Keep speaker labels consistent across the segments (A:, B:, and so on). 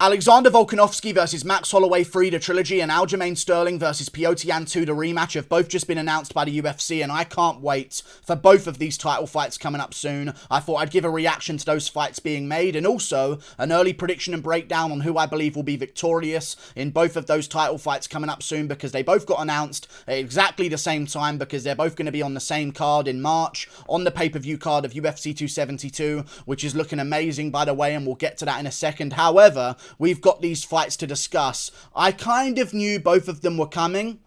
A: Alexander Volkanovski versus Max Holloway 3, the Trilogy, and Aljamain Sterling versus Petr Yan 2, the Rematch, have both just been announced by the UFC, and I can't wait for both of these title fights coming up soon. I thought I'd give a reaction to those fights being made, and also an early prediction and breakdown on who I believe will be victorious in both of those title fights coming up soon, because they both got announced at exactly the same time, because they're both going to be on the same card in March, on the pay-per-view card of UFC 272, which is looking amazing, by the way, and we'll get to that in a second. However, we've got these fights to discuss. I kind of knew both of them were coming,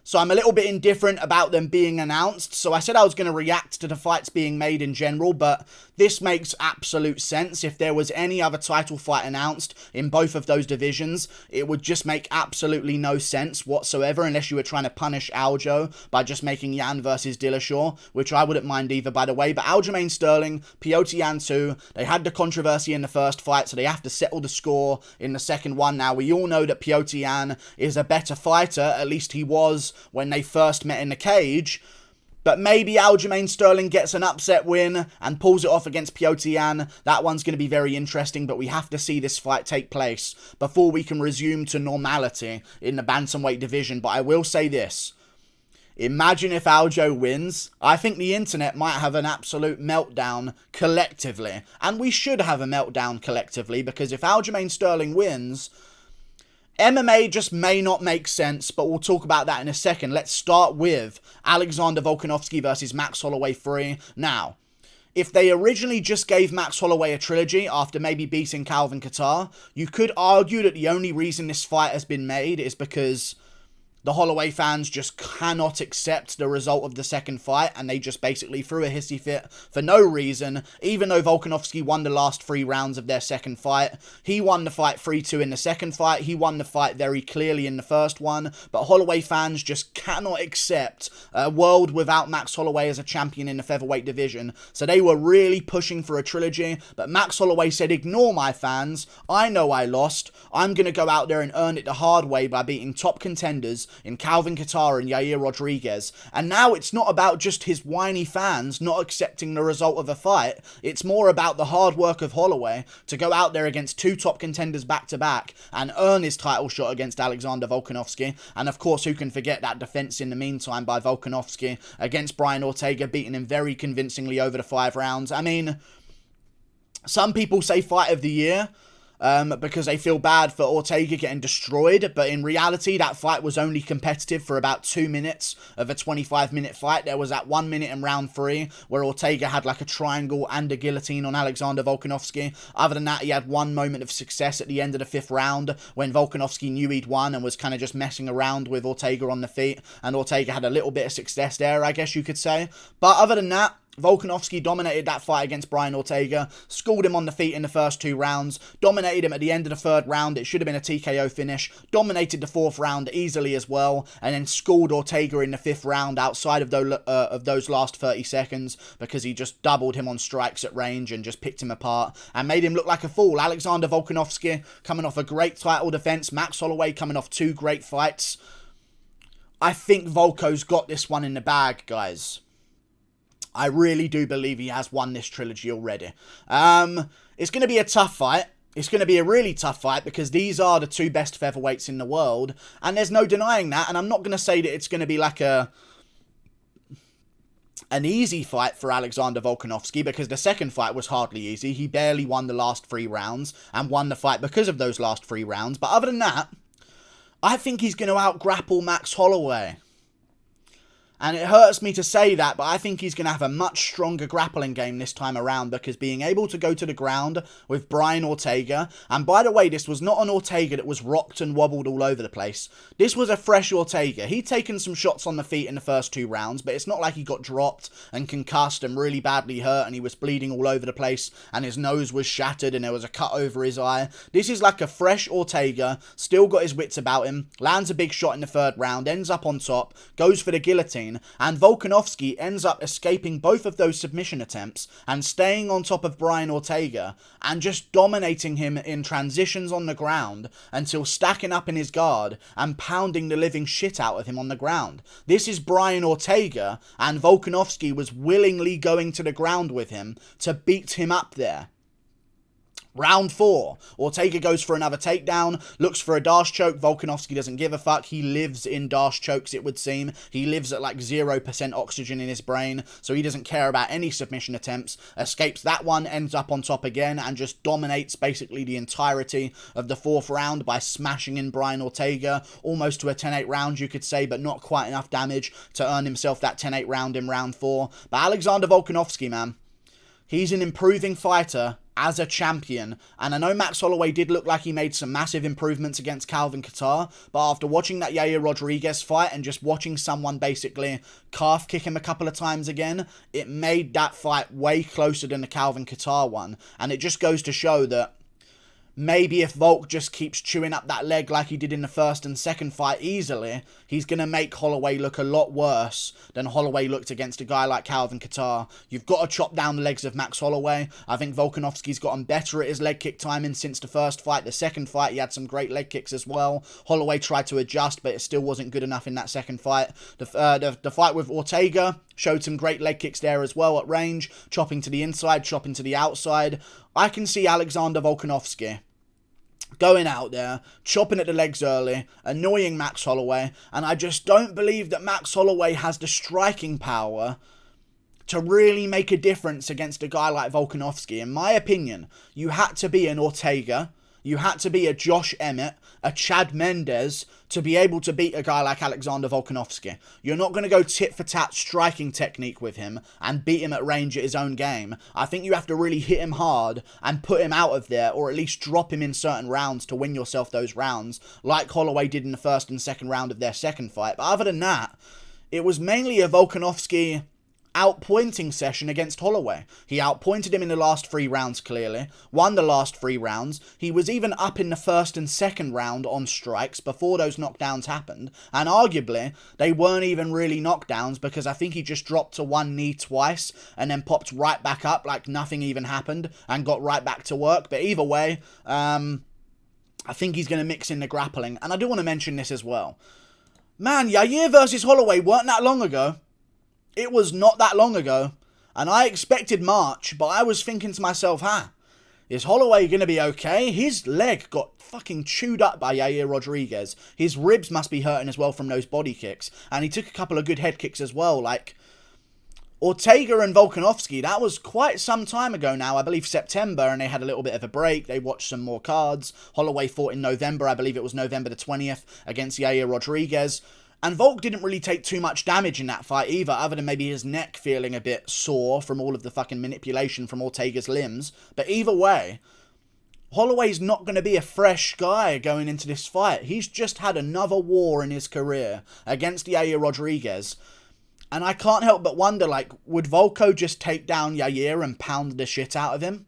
A: so I'm a little bit indifferent about them being announced. So I said I was going to react to the fights being made in general, but this makes absolute sense. If there was any other title fight announced in both of those divisions, it would just make absolutely no sense whatsoever, unless you were trying to punish Aljo by just making Yan versus Dillashaw, which I wouldn't mind either, by the way. But Aljamain Sterling, Petr Yan 2, they had the controversy in the first fight, so they have to settle the score in the second one. Now, we all know that Petr Yan is a better fighter, at least he was when they first met in the cage, but maybe Aljamain Sterling gets an upset win and pulls it off against Petr Yan. That one's going to be very interesting, but we have to see this fight take place before we can resume to normality in the bantamweight division. But I will say this: imagine if Aljo wins. I think the internet might have an absolute meltdown collectively, and we should have a meltdown collectively, because if Aljamain Sterling wins, MMA just may not make sense, but we'll talk about that in a second. Let's start with Alexander Volkanovski versus Max Holloway 3. Now, if they originally just gave Max Holloway a trilogy after maybe beating Calvin Kattar, you could argue that the only reason this fight has been made is because the Holloway fans just cannot accept the result of the second fight, and they just basically threw a hissy fit for no reason. Even though Volkanovski won the last 3 rounds of their second fight, he won the fight 3-2 in the second fight, he won the fight very clearly in the first one, but Holloway fans just cannot accept a world without Max Holloway as a champion in the featherweight division, so they were really pushing for a trilogy. But Max Holloway said, ignore my fans, I know I lost, I'm going to go out there and earn it the hard way by beating top contenders in Calvin Kattar and Yair Rodriguez. And now it's not about just his whiny fans not accepting the result of a fight, it's more about the hard work of Holloway to go out there against 2 top contenders back to back and earn his title shot against Alexander Volkanovski. And of course, who can forget that defense in the meantime by Volkanovski against Brian Ortega, beating him very convincingly over the 5 rounds. I mean, some people say fight of the year, because they feel bad for Ortega getting destroyed, but in reality that fight was only competitive for about 2 minutes of a 25-minute fight. There was that 1 minute in round 3 where Ortega had like a triangle and a guillotine on Alexander Volkanovski. Other than that, he had 1 moment of success at the end of the 5th round when Volkanovski knew he'd won and was kind of just messing around with Ortega on the feet, and Ortega had a little bit of success there, I guess you could say. But other than that, Volkanovski dominated that fight against Brian Ortega, schooled him on the feet in the first 2 rounds, dominated him at the end of the 3rd round, it should have been a TKO finish, dominated the 4th round easily as well, and then schooled Ortega in the 5th round outside of those last 30 seconds, because he just doubled him on strikes at range and just picked him apart, and made him look like a fool. Alexander Volkanovski coming off a great title defense, Max Holloway coming off 2 great fights. I think Volko's got this one in the bag, guys. I really do believe he has won this trilogy already. It's going to be a tough fight. It's going to be a really tough fight, because these are the 2 best featherweights in the world, and there's no denying that. And I'm not going to say that it's going to be like an easy fight for Alexander Volkanovski, because the second fight was hardly easy. He barely won the last 3 rounds and won the fight because of those last 3 rounds. But other than that, I think he's going to out-grapple Max Holloway. And it hurts me to say that, but I think he's going to have a much stronger grappling game this time around, because being able to go to the ground with Brian Ortega, and by the way, this was not an Ortega that was rocked and wobbled all over the place. This was a fresh Ortega. He'd taken some shots on the feet in the first 2 rounds, but it's not like he got dropped and concussed and really badly hurt and he was bleeding all over the place and his nose was shattered and there was a cut over his eye. This is like a fresh Ortega, still got his wits about him, lands a big shot in the 3rd round, ends up on top, goes for the guillotine, and Volkanovski ends up escaping both of those submission attempts and staying on top of Brian Ortega and just dominating him in transitions on the ground until stacking up in his guard and pounding the living shit out of him on the ground. This is Brian Ortega, and Volkanovski was willingly going to the ground with him to beat him up there. Round 4, Ortega goes for another takedown, looks for a dash choke. Volkanovski doesn't give a fuck. He lives in dash chokes, it would seem. He lives at like 0% oxygen in his brain, so he doesn't care about any submission attempts. Escapes that one, ends up on top again, and just dominates basically the entirety of the 4th round by smashing in Brian Ortega, almost to a 10-8 round, you could say, but not quite enough damage to earn himself that 10-8 round in round 4. But Alexander Volkanovski, man, he's an improving fighter as a champion, and I know Max Holloway did look like he made some massive improvements against Calvin Kattar, but after watching that Yair Rodriguez fight and just watching someone basically calf kick him a couple of times again, it made that fight way closer than the Calvin Kattar one, and it just goes to show that maybe if Volk just keeps chewing up that leg like he did in the first and second fight easily, he's going to make Holloway look a lot worse than Holloway looked against a guy like Calvin Kattar. You've got to chop down the legs of Max Holloway. I think Volkanovski's gotten better at his leg kick timing since the first fight. The second fight, he had some great leg kicks as well. Holloway tried to adjust, but it still wasn't good enough in that second fight. The fight with Ortega showed some great leg kicks there as well at range, chopping to the inside, chopping to the outside. I can see Alexander Volkanovski going out there, chopping at the legs early, annoying Max Holloway, and I just don't believe that Max Holloway has the striking power to really make a difference against a guy like Volkanovski. In my opinion, you had to be an Ortega, you had to be a Josh Emmett, a Chad Mendes to be able to beat a guy like Alexander Volkanovski. You're not going to go tit-for-tat striking technique with him and beat him at range at his own game. I think you have to really hit him hard and put him out of there, or at least drop him in certain rounds to win yourself those rounds, like Holloway did in the first and second round of their second fight. But other than that, it was mainly a Volkanovski outpointing session against Holloway. He outpointed him in the last 3 rounds clearly, won the last 3 rounds. He was even up in the first and second round on strikes before those knockdowns happened, and arguably they weren't even really knockdowns because I think he just dropped to one knee twice and then popped right back up like nothing even happened and got right back to work. But either way, I think he's going to mix in the grappling. And I do want to mention this as well. Man, Yair versus Holloway weren't that long ago. It was not that long ago, and I expected March, but I was thinking to myself, is Holloway going to be okay? His leg got fucking chewed up by Yair Rodriguez. His ribs must be hurting as well from those body kicks, and he took a couple of good head kicks as well. Like, Ortega and Volkanovski, that was quite some time ago now, I believe September, and they had a little bit of a break. They watched some more cards. Holloway fought in November, I believe it was November the 20th, against Yair Rodriguez. And Volk didn't really take too much damage in that fight either, other than maybe his neck feeling a bit sore from all of the fucking manipulation from Ortega's limbs. But either way, Holloway's not going to be a fresh guy going into this fight. He's just had another war in his career against Yair Rodriguez. And I can't help but wonder, like, would Volko just take down Yair and pound the shit out of him?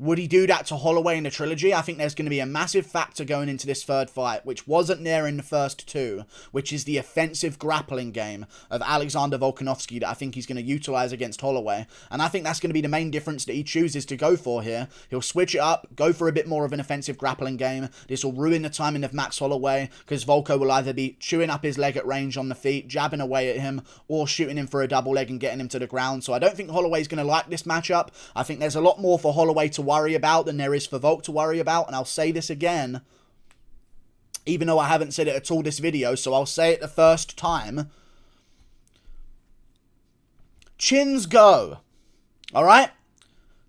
A: Would he do that to Holloway in the Trilogy? I think there's going to be a massive factor going into this third fight, which wasn't there in the first 2, which is the offensive grappling game of Alexander Volkanovski that I think he's going to utilize against Holloway. And I think that's going to be the main difference that he chooses to go for here. He'll switch it up, go for a bit more of an offensive grappling game. This will ruin the timing of Max Holloway, because Volko will either be chewing up his leg at range on the feet, jabbing away at him, or shooting him for a double leg and getting him to the ground. So I don't think Holloway's going to like this matchup. I think there's a lot more for Holloway to worry about than there is for Volk to worry about, and I'll say this again, even though I haven't said it at all this video, so I'll say it the first time. Chins go. Alright?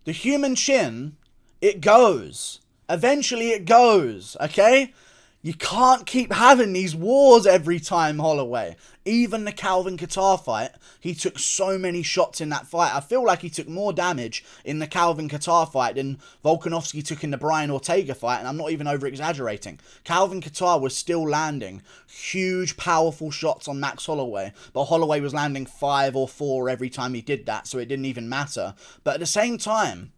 A: The human chin, it goes. Eventually it goes, okay? You can't keep having these wars every time, Holloway. Even the Calvin Kattar fight, he took so many shots in that fight. I feel like he took more damage in the Calvin Kattar fight than Volkanovski took in the Brian Ortega fight, and I'm not even over-exaggerating. Calvin Kattar was still landing huge, powerful shots on Max Holloway, but Holloway was landing 5 or 4 every time he did that, so it didn't even matter. But at the same time,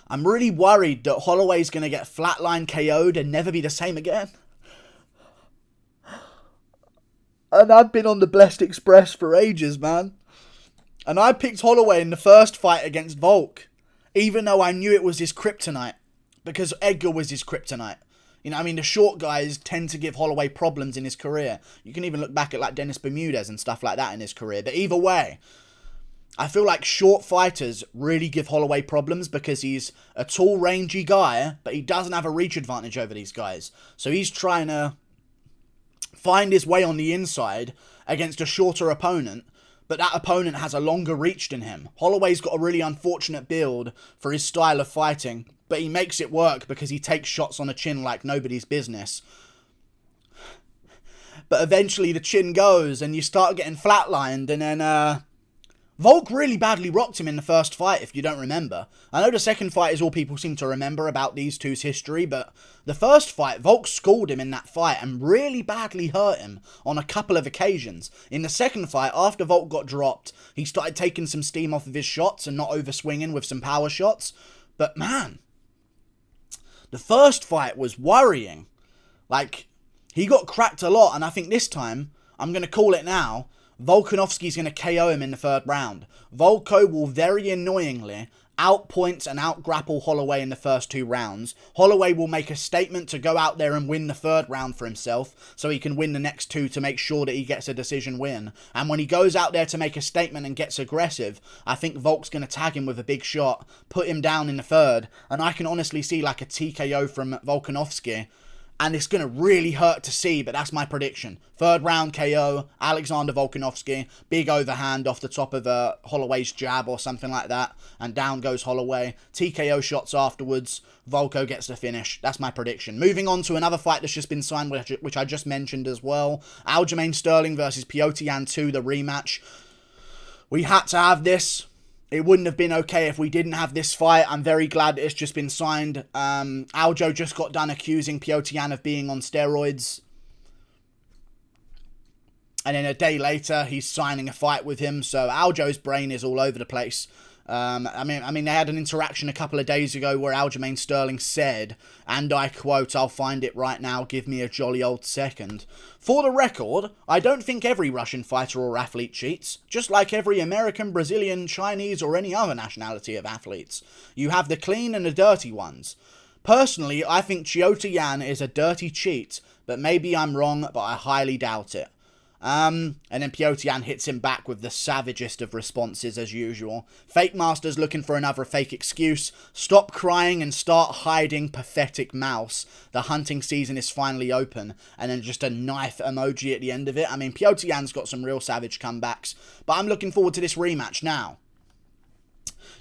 A: I'm really worried that Holloway's going to get flatline KO'd and never be the same again. And I've been on the Blessed Express for ages, man. And I picked Holloway in the first fight against Volk, even though I knew it was his kryptonite, because Edgar was his kryptonite. You know, I mean, the short guys tend to give Holloway problems in his career. You can even look back at, like, Dennis Bermudez and stuff like that in his career. But either way, I feel like short fighters really give Holloway problems because he's a tall, rangy guy, but he doesn't have a reach advantage over these guys. So he's trying to find his way on the inside against a shorter opponent, but that opponent has a longer reach than him. Holloway's got a really unfortunate build for his style of fighting, but he makes it work because he takes shots on the chin like nobody's business. But eventually the chin goes and you start getting flatlined, and then Volk really badly rocked him in the first fight, if you don't remember. I know the second fight is all people seem to remember about these two's history, but the first fight, Volk schooled him in that fight and really badly hurt him on a couple of occasions. In the second fight, after Volk got dropped, he started taking some steam off of his shots and not overswinging with some power shots. But man, the first fight was worrying. Like, he got cracked a lot, and I think this time, I'm going to call it now, Volkanovski's going to KO him in the third round. Volko will very annoyingly outpoint and outgrapple Holloway in the first 2 rounds. Holloway will make a statement to go out there and win the third round for himself, so he can win the next 2 to make sure that he gets a decision win. And when he goes out there to make a statement and gets aggressive, I think Volk's going to tag him with a big shot, put him down in the third, and I can honestly see like a TKO from Volkanovski. And it's going to really hurt to see, but that's my prediction. Third round KO, Alexander Volkanovski, big overhand off the top of Holloway's jab or something like that, and down goes Holloway. TKO shots afterwards, Volko gets the finish. That's my prediction. Moving on to another fight that's just been signed, which I just mentioned as well. Aljamain Sterling versus Petr Yan 2, the rematch. We had to have this. It wouldn't have been okay if we didn't have this fight. I'm very glad that it's just been signed. Aljo just got done accusing Petr Yan of being on steroids. And then a day later, he's signing a fight with him. So Aljo's brain is all over the place. I mean, they had an interaction a couple of days ago where Aljamain Sterling said, and I quote, I'll find it right now, give me a jolly old second. For the record, I don't think every Russian fighter or athlete cheats, just like every American, Brazilian, Chinese, or any other nationality of athletes. You have the clean and the dirty ones. Personally, I think Petr Yan is a dirty cheat, but maybe I'm wrong, but I highly doubt it. And then Petr Yan hits him back with the savagest of responses as usual. Fake Master's looking for another fake excuse. Stop crying and start hiding, pathetic mouse. The hunting season is finally open. And then just a knife emoji at the end of it. I mean, Petr Yan's got some real savage comebacks. But I'm looking forward to this rematch now.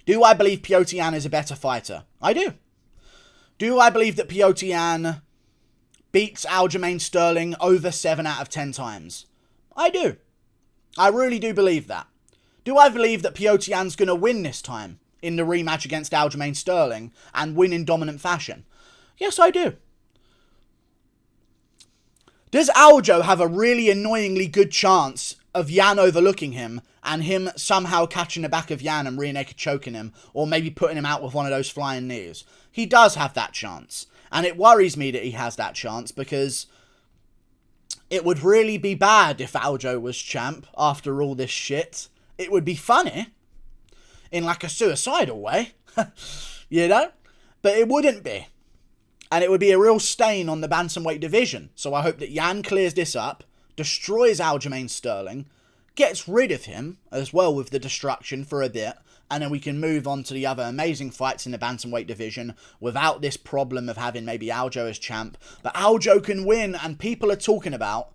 A: Do I believe Petr Yan is a better fighter? I do. Do I believe that Petr Yan beats Aljamain Sterling over 7 out of 10 times? I do. I really do believe that. Do I believe that Petr Yan's going to win this time in the rematch against Aljamain Sterling and win in dominant fashion? Yes, I do. Does Aljo have a really annoyingly good chance of Yan overlooking him and him somehow catching the back of Yan and rear naked choking him, or maybe putting him out with one of those flying knees? He does have that chance. And it worries me that he has that chance because it would really be bad if Aljo was champ after all this shit. It would be funny in like a suicidal way, you know? But it wouldn't be. And it would be a real stain on the bantamweight division. So I hope that Yan clears this up, destroys Aljamain Sterling, gets rid of him as well with the destruction for a bit, and then we can move on to the other amazing fights in the bantamweight division without this problem of having maybe Aljo as champ. But Aljo can win, and people are talking about,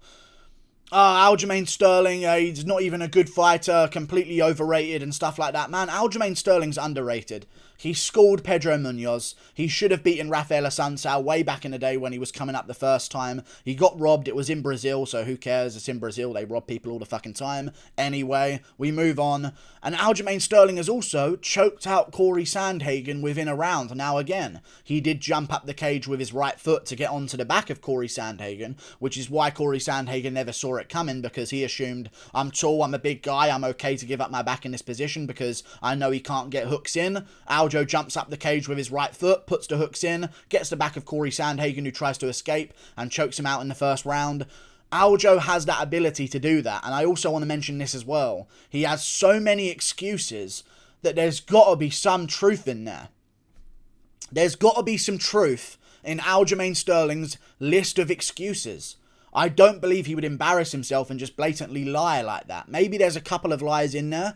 A: Aljamain Sterling, he's not even a good fighter, completely overrated and stuff like that. Man, Aljamain Sterling's underrated. He schooled Pedro Munoz. He should have beaten Rafael Assunção way back in the day when he was coming up the first time. He got robbed. It was in Brazil, so who cares? It's in Brazil. They rob people all the fucking time. Anyway, we move on. And Aljamain Sterling has also choked out Corey Sandhagen within a round. Now again, he did jump up the cage with his right foot to get onto the back of Corey Sandhagen, which is why Corey Sandhagen never saw it coming, because he assumed, I'm tall, I'm a big guy, I'm okay to give up my back in this position because I know he can't get hooks in. Aljo jumps up the cage with his right foot, puts the hooks in, gets the back of Corey Sandhagen, who tries to escape, and chokes him out in the first round. Aljo has that ability to do that, and I also want to mention this as well. He has so many excuses that there's got to be some truth in there. There's got to be some truth in Aljamain Sterling's list of excuses. I don't believe he would embarrass himself and just blatantly lie like that. Maybe there's a couple of lies in there,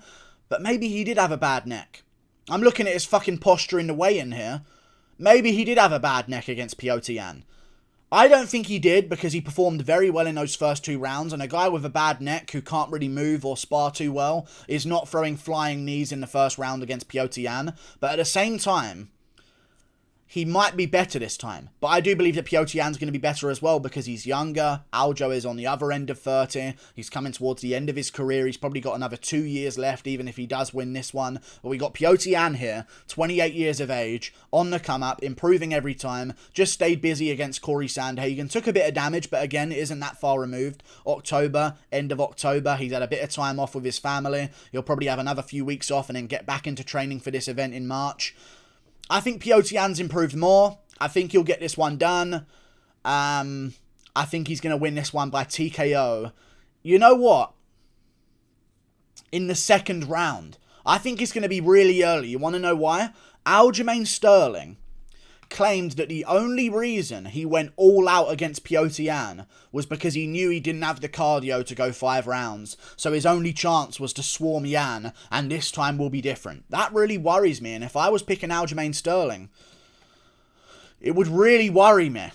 A: But maybe he did have a bad neck. I'm looking at his fucking posture in the weigh-in here. Maybe he did have a bad neck against Petr Yan. I don't think he did, because he performed very well in those first 2 rounds, and a guy with a bad neck who can't really move or spar too well is not throwing flying knees in the first round against Petr Yan. But at the same time, he might be better this time. But I do believe that Petr Yan's going to be better as well, because he's younger. Aljo is on the other end of 30. He's coming towards the end of his career. He's probably got another 2 years left, even if he does win this one. But we got Petr Yan here, 28 years of age, on the come-up, improving every time. Just stayed busy against Corey Sandhagen. Took a bit of damage, but again, it isn't that far removed. October, end of October. He's had a bit of time off with his family. He'll probably have another few weeks off and then get back into training for this event in March. I think Petr Yan's improved more. I think he'll get this one done. I think he's going to win this one by TKO. You know what? In the second round. I think it's going to be really early. You want to know why? Aljamain Sterling claimed that the only reason he went all out against Petr Yan was because he knew he didn't have the cardio to go 5 rounds. So his only chance was to swarm Yan, and this time will be different. That really worries me, and if I was picking Aljamain Sterling, it would really worry me,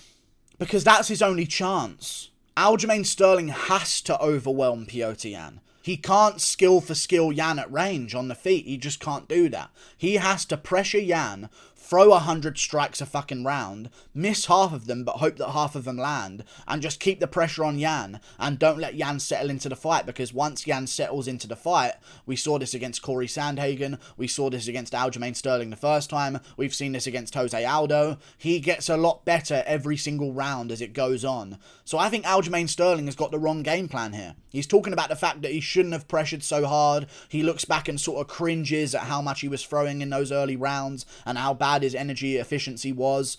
A: because that's his only chance. Aljamain Sterling has to overwhelm Petr Yan. He can't skill for skill Yan at range on the feet. He just can't do that. He has to pressure Yan, throw 100 strikes a fucking round, miss half of them but hope that half of them land, and just keep the pressure on Yan, and don't let Yan settle into the fight, because once Yan settles into the fight, we saw this against Corey Sandhagen, we saw this against Aljamain Sterling the first time, we've seen this against Jose Aldo. He gets a lot better every single round as it goes on. So I think Aljamain Sterling has got the wrong game plan here. He's talking about the fact that he shouldn't have pressured so hard. He looks back and sort of cringes at how much he was throwing in those early rounds and how bad his energy efficiency was.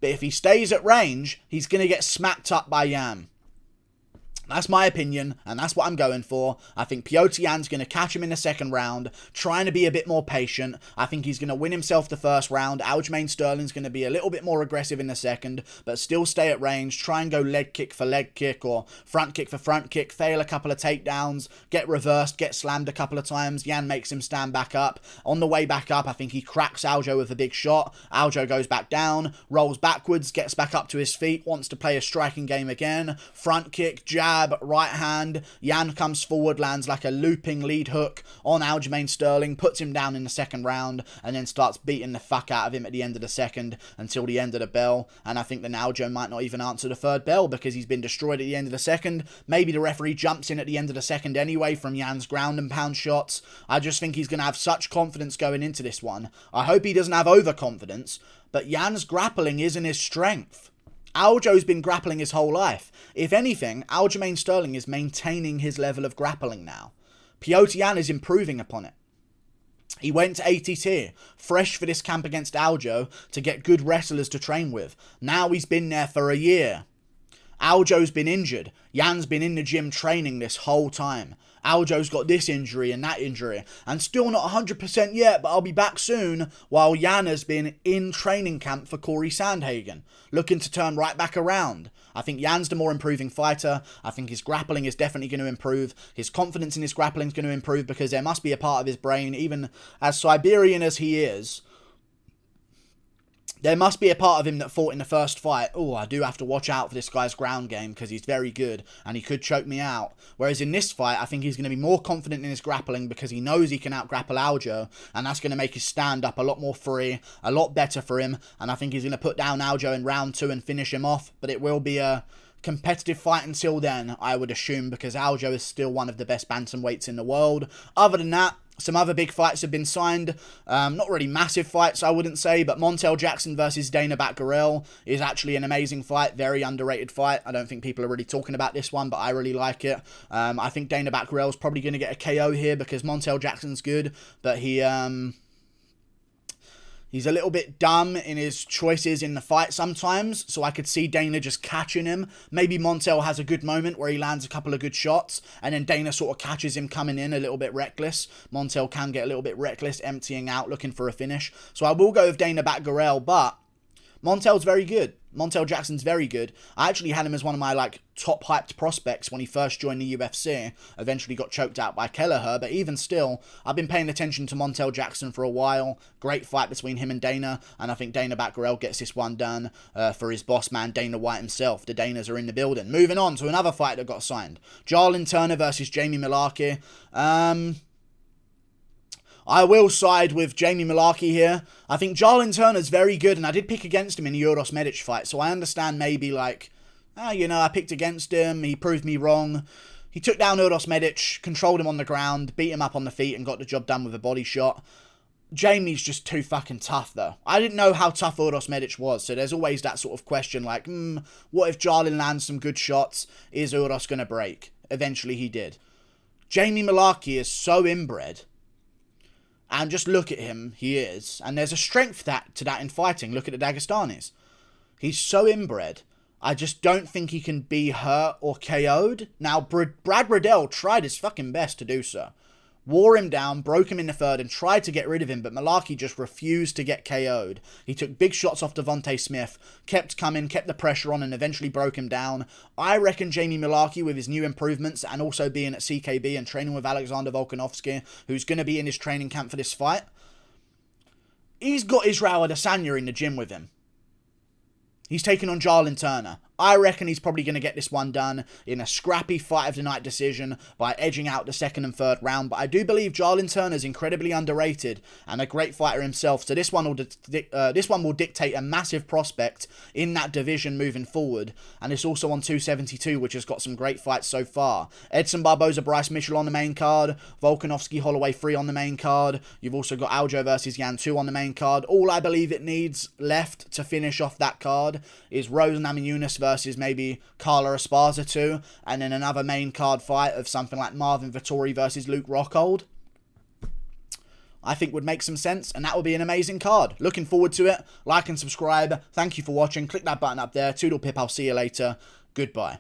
A: But if he stays at range, he's going to get smacked up by Yan. That's my opinion, and that's what I'm going for. I think Petr Yan's going to catch him in the second round, trying to be a bit more patient. I think he's going to win himself the first round. Aljamain Sterling's going to be a little bit more aggressive in the second, but still stay at range, try and go leg kick for leg kick or front kick for front kick, fail a couple of takedowns, get reversed, get slammed a couple of times. Yan makes him stand back up. On the way back up, I think he cracks Aljo with a big shot. Aljo goes back down, rolls backwards, gets back up to his feet, wants to play a striking game again. Front kick, jab, right hand. Yan comes forward, lands like a looping lead hook on Aljamain Sterling, puts him down in the second round, and then starts beating the fuck out of him at the end of the second until the end of the bell. And I think that Aljo might not even answer the third bell because he's been destroyed at the end of the second. Maybe the referee jumps in at the end of the second anyway from Yan's ground and pound shots. I just think he's going to have such confidence going into this one. I hope he doesn't have overconfidence, but Yan's grappling isn't his strength. Aljo's been grappling his whole life. If anything, Aljamain Sterling is maintaining his level of grappling now. Petr Yan is improving upon it. He went to ATT, fresh for this camp against Aljo, to get good wrestlers to train with. Now he's been there for a year. Aljo's been injured. Yan's been in the gym training this whole time. Aljo's got this injury and that injury, and still not 100% yet, but I'll be back soon, while Yan has been in training camp for Corey Sandhagen, looking to turn right back around. I think Yan's the more improving fighter. I think his grappling is definitely going to improve. His confidence in his grappling is going to improve, because there must be a part of his brain, even as Siberian as he is, there must be a part of him that fought in the first fight. Oh, I do have to watch out for this guy's ground game because he's very good and he could choke me out. Whereas in this fight, I think he's going to be more confident in his grappling because he knows he can out-grapple Aljo, and that's going to make his stand-up a lot more free, a lot better for him, and I think he's going to put down Aljo in round 2 and finish him off, but it will be a competitive fight until then, I would assume, because Aljo is still one of the best bantamweights in the world. Other than that, some other big fights have been signed. Not really massive fights, I wouldn't say, but Montel Jackson versus Dana Batgarel is actually an amazing fight. Very underrated fight. I don't think people are really talking about this one, but I really like it. I think Dana Batgarel is probably going to get a KO here because Montel Jackson's good, but he's a little bit dumb in his choices in the fight sometimes, so I could see Dana just catching him. Maybe Montel has a good moment where he lands a couple of good shots, and then Dana sort of catches him coming in a little bit reckless. Montel can get a little bit reckless, emptying out, looking for a finish. So I will go with Dana Batgarel, but Montel's very good. Montel Jackson's very good. I actually had him as one of my, like, top hyped prospects when he first joined the UFC. Eventually got choked out by Kelleher, but even still, I've been paying attention to Montel Jackson for a while. Great fight between him and Dana, and I think Dana Batgarel gets this one done for his boss man, Dana White himself. The Danas are in the building. Moving on to another fight that got signed. Jarlin Turner versus Jamie Mullarkey. I will side with Jamie Mullarkey here. I think Jarlin Turner's very good, and I did pick against him in the Uros Medic fight, so I understand maybe, like, I picked against him, he proved me wrong. He took down Uros Medic, controlled him on the ground, beat him up on the feet, and got the job done with a body shot. Jamie's just too fucking tough, though. I didn't know how tough Uros Medic was, so there's always that sort of question, like, what if Jarlin lands some good shots? Is Uros going to break? Eventually he did. Jamie Mullarkey is so inbred. And just look at him, he is. And there's a strength to that in fighting. Look at the Dagestanis. He's so inbred. I just don't think he can be hurt or KO'd. Now, Brad Riddell tried his fucking best to do so. Wore him down, broke him in the third, and tried to get rid of him, but Mullarkey just refused to get KO'd. He took big shots off Devontae Smith, kept coming, kept the pressure on, and eventually broke him down. I reckon Jamie Mullarkey, with his new improvements, and also being at CKB and training with Alexander Volkanovski, who's going to be in his training camp for this fight, he's got Israel Adesanya in the gym with him. He's taking on Jarlin Turner. I reckon he's probably going to get this one done in a scrappy fight of the night decision by edging out the second and third round. But I do believe Jarlin Turner is incredibly underrated and a great fighter himself. So this one will dictate a massive prospect in that division moving forward. And it's also on 272, which has got some great fights so far. Edson Barboza, Bryce Mitchell on the main card. Volkanovski, Holloway 3 on the main card. You've also got Aljo versus Yan 2 on the main card. All I believe it needs left to finish off that card is Rose Namajunas versus maybe Carla Esparza 2, and then another main card fight of something like Marvin Vettori versus Luke Rockhold. I think would make some sense, and that would be an amazing card. Looking forward to it. Like and subscribe. Thank you for watching. Click that button up there. Toodle pip. I'll see you later. Goodbye.